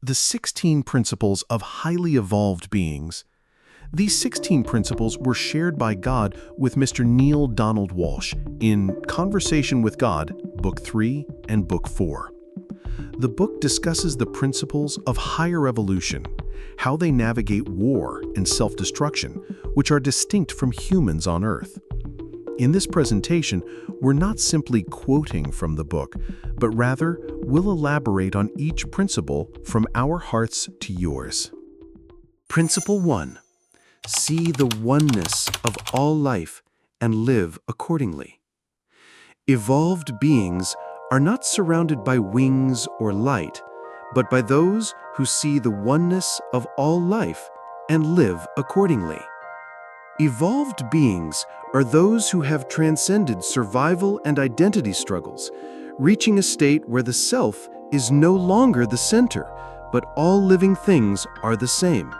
the 16 principles of highly evolved beings. These 16 principles were shared by God with Mr. Neale Donald Walsh in Conversation with God, Book 3 and Book 4. The book discusses the principles of higher evolution, how they navigate war and self-destruction, which are distinct from humans on Earth. In this presentation, we're not simply quoting from the book, but rather we'll elaborate on each principle from our hearts to yours. Principle 1. See the oneness of all life and live accordingly. Evolved beings are not surrounded by wings or light, but by those who see the oneness of all life and live accordingly. Evolved beings are those who have transcended survival and identity struggles, reaching a state where the self is no longer the center, but all living things are the same.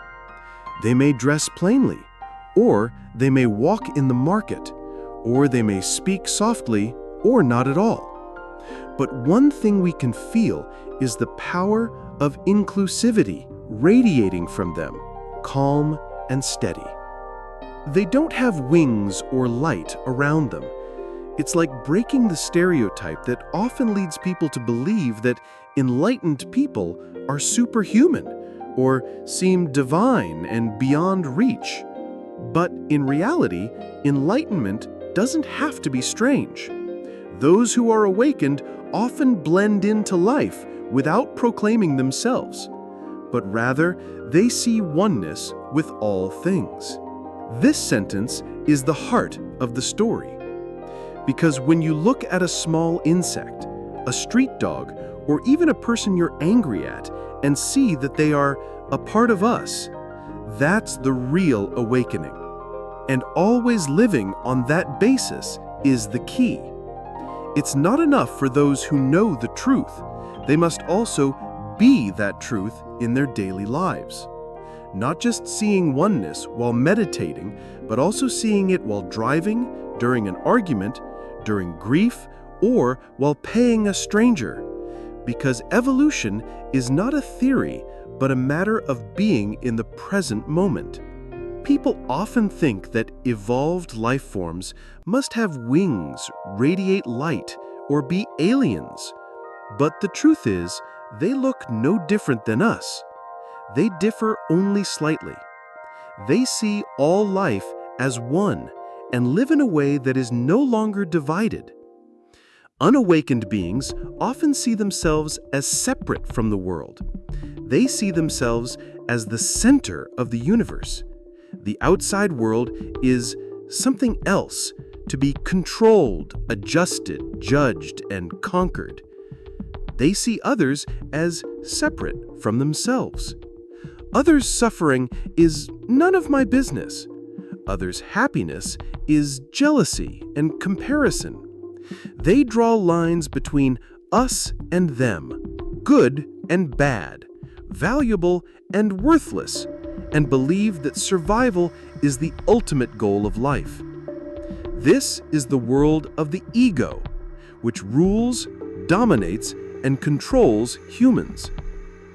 They may dress plainly, or they may walk in the market, or they may speak softly, or not at all. But one thing we can feel is the power of inclusivity radiating from them, calm and steady. They don't have wings or light around them. It's like breaking the stereotype that often leads people to believe that enlightened people are superhuman or seem divine and beyond reach. But in reality, enlightenment doesn't have to be strange. Those who are awakened often blend into life without proclaiming themselves, but rather they see oneness with all things. This sentence is the heart of the story. Because when you look at a small insect, a street dog, or even a person you're angry at, and see that they are a part of us, that's the real awakening. And always living on that basis is the key. It's not enough for those who know the truth. They must also be that truth in their daily lives. Not just seeing oneness while meditating, but also seeing it while driving, during an argument, during grief, or while paying a stranger. Because evolution is not a theory, but a matter of being in the present moment. People often think that evolved life forms must have wings, radiate light, or be aliens. But the truth is, they look no different than us. They differ only slightly. They see all life as one and live in a way that is no longer divided. Unawakened beings often see themselves as separate from the world. They see themselves as the center of the universe. The outside world is something else, to be controlled, adjusted, judged, and conquered. They see others as separate from themselves. Others' suffering is none of my business. Others' happiness is jealousy and comparison. They draw lines between us and them, good and bad, valuable and worthless, and believe that survival is the ultimate goal of life. This is the world of the ego, which rules, dominates, and controls humans.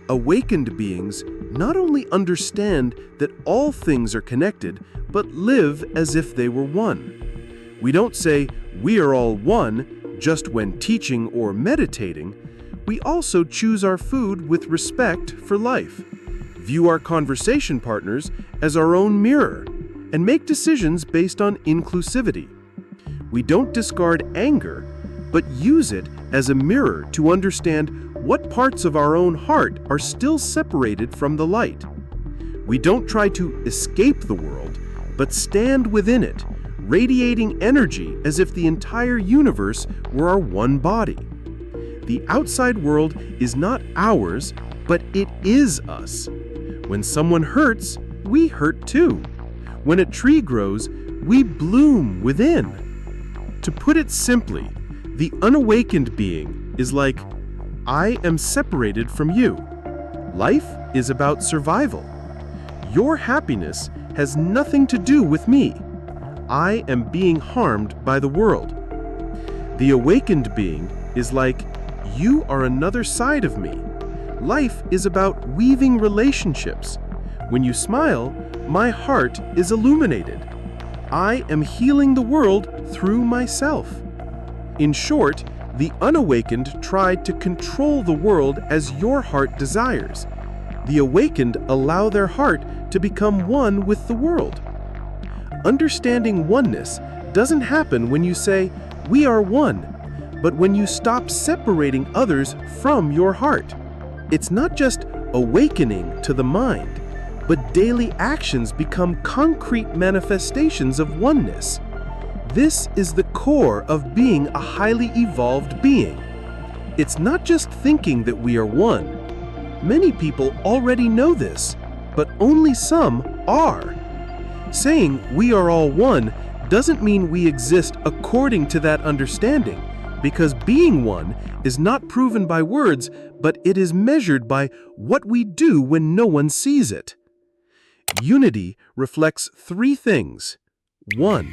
Awakened beings not only understand that all things are connected, but live as if they were one. We don't say, "We are all one," just when teaching or meditating. We also choose our food with respect for life, view our conversation partners as our own mirror, and make decisions based on inclusivity. We don't discard anger, but use it as a mirror to understand what parts of our own heart are still separated from the light. We don't try to escape the world, but stand within it, radiating energy as if the entire universe were our one body. The outside world is not ours, but it is us. When someone hurts, we hurt too. When a tree grows, we bloom within. To put it simply, the unawakened being is like, I am separated from you. Life is about survival. Your happiness has nothing to do with me. I am being harmed by the world. The awakened being is like, you are another side of me. Life is about weaving relationships. When you smile, my heart is illuminated. I am healing the world through myself. In short, the unawakened tried to control the world as your heart desires. The awakened allow their heart to become one with the world. Understanding oneness doesn't happen when you say, "We are one," but when you stop separating others from your heart. It's not just awakening to the mind, but daily actions become concrete manifestations of oneness. This is the core of being a highly evolved being. It's not just thinking that we are one. Many people already know this, but only some are. Saying we are all one doesn't mean we exist according to that understanding, because being one is not proven by words, but it is measured by what we do when no one sees it. Unity reflects three things. 1.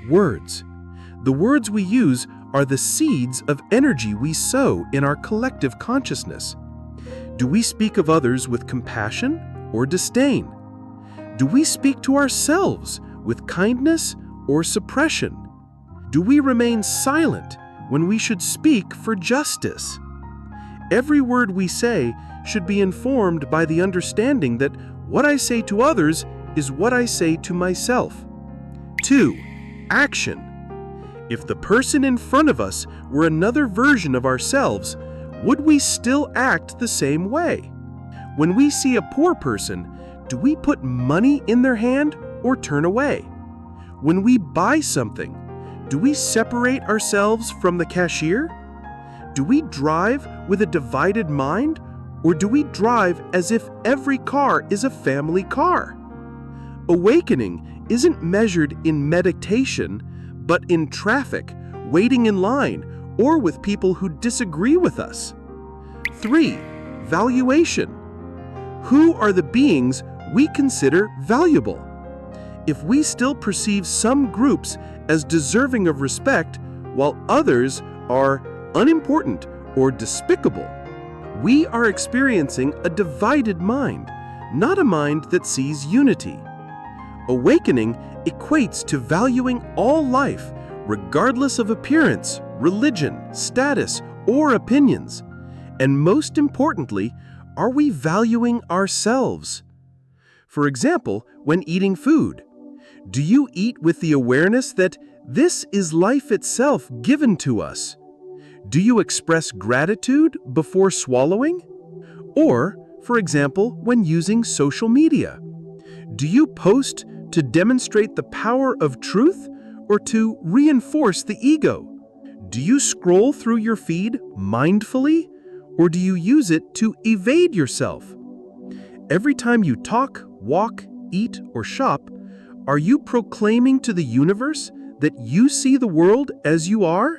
Words. The words we use are the seeds of energy we sow in our collective consciousness. Do we speak of others with compassion or disdain? Do we speak to ourselves with kindness or suppression? Do we remain silent when we should speak for justice? Every word we say should be informed by the understanding that what I say to others is what I say to myself. 2. Action. If the person in front of us were another version of ourselves, would we still act the same way? When we see a poor person, do we put money in their hand or turn away? When we buy something, do we separate ourselves from the cashier? Do we drive with a divided mind, or do we drive as if every car is a family car? Awakening isn't measured in meditation, but in traffic, waiting in line, or with people who disagree with us. 3. Valuation. Who are the beings we consider valuable? If we still perceive some groups as deserving of respect, while others are unimportant or despicable, we are experiencing a divided mind, not a mind that sees unity. Awakening equates to valuing all life, regardless of appearance, religion, status, or opinions. And most importantly, are we valuing ourselves? For example, when eating food, do you eat with the awareness that this is life itself given to us? Do you express gratitude before swallowing? Or, for example, when using social media, do you post to demonstrate the power of truth or to reinforce the ego? Do you scroll through your feed mindfully, or do you use it to evade yourself? Every time you talk, walk, eat, or shop, are you proclaiming to the universe that you see the world as you are?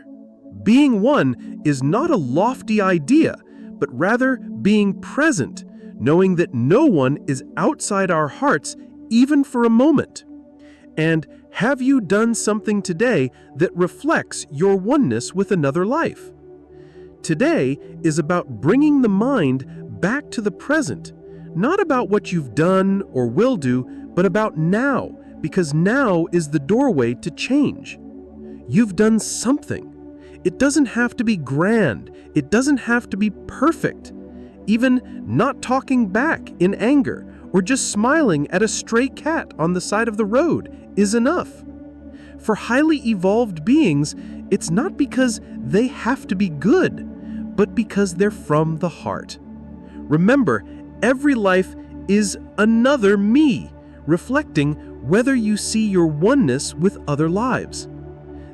Being one is not a lofty idea, but rather being present, knowing that no one is outside our hearts even for a moment. And have you done something today that reflects your oneness with another life? Today is about bringing the mind back to the present, not about what you've done or will do, but about now, because now is the doorway to change. You've done something. It doesn't have to be grand. It doesn't have to be perfect. Even not talking back in anger or just smiling at a stray cat on the side of the road is enough. For highly evolved beings, it's not because they have to be good, but because they're from the heart. Remember, every life is another me, reflecting whether you see your oneness with other lives.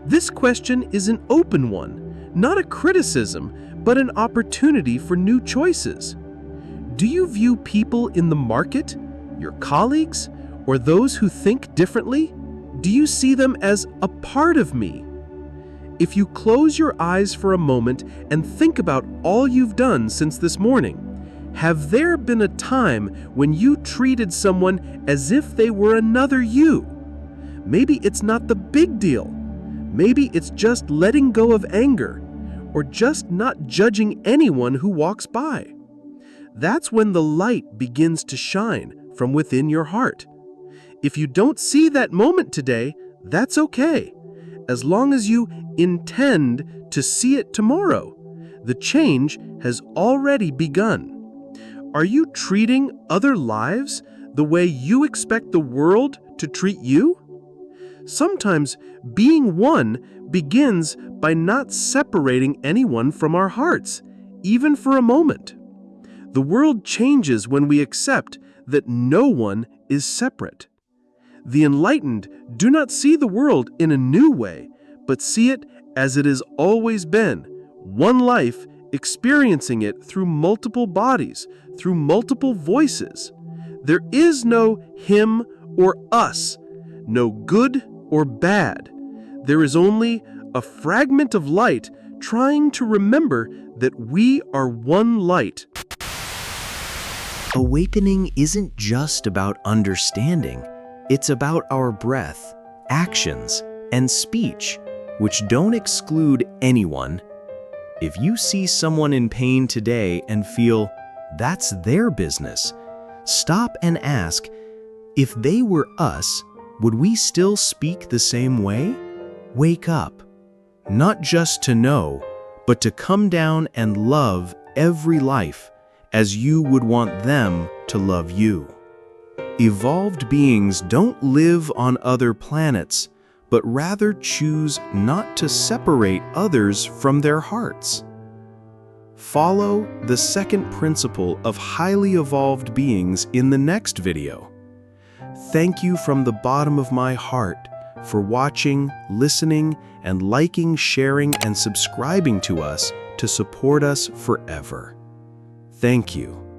This question is an open one, not a criticism, but an opportunity for new choices. Do you view people in the market, your colleagues, or those who think differently? Do you see them as a part of me? If you close your eyes for a moment and think about all you've done since this morning, have there been a time when you treated someone as if they were another you? Maybe it's not the big deal. Maybe it's just letting go of anger, or just not judging anyone who walks by. That's when the light begins to shine from within your heart. If you don't see that moment today, that's okay. As long as you intend to see it tomorrow, the change has already begun. Are you treating other lives the way you expect the world to treat you? Sometimes being one begins by not separating anyone from our hearts, even for a moment. The world changes when we accept that no one is separate. The enlightened do not see the world in a new way, but see it as it has always been, one life experiencing it through multiple bodies, through multiple voices. There is no him or us, no good or bad. There is only a fragment of light trying to remember that we are one light. Awakening isn't just about understanding. It's about our breath, actions, and speech, which don't exclude anyone. If you see someone in pain today and feel that's their business, stop and ask, if they were us, would we still speak the same way? Wake up, not just to know, but to come down and love every life as you would want them to love you. Evolved beings don't live on other planets, but rather choose not to separate others from their hearts. Follow the second principle of highly evolved beings in the next video. Thank you from the bottom of my heart for watching, listening, and liking, sharing, and subscribing to us to support us forever. Thank you.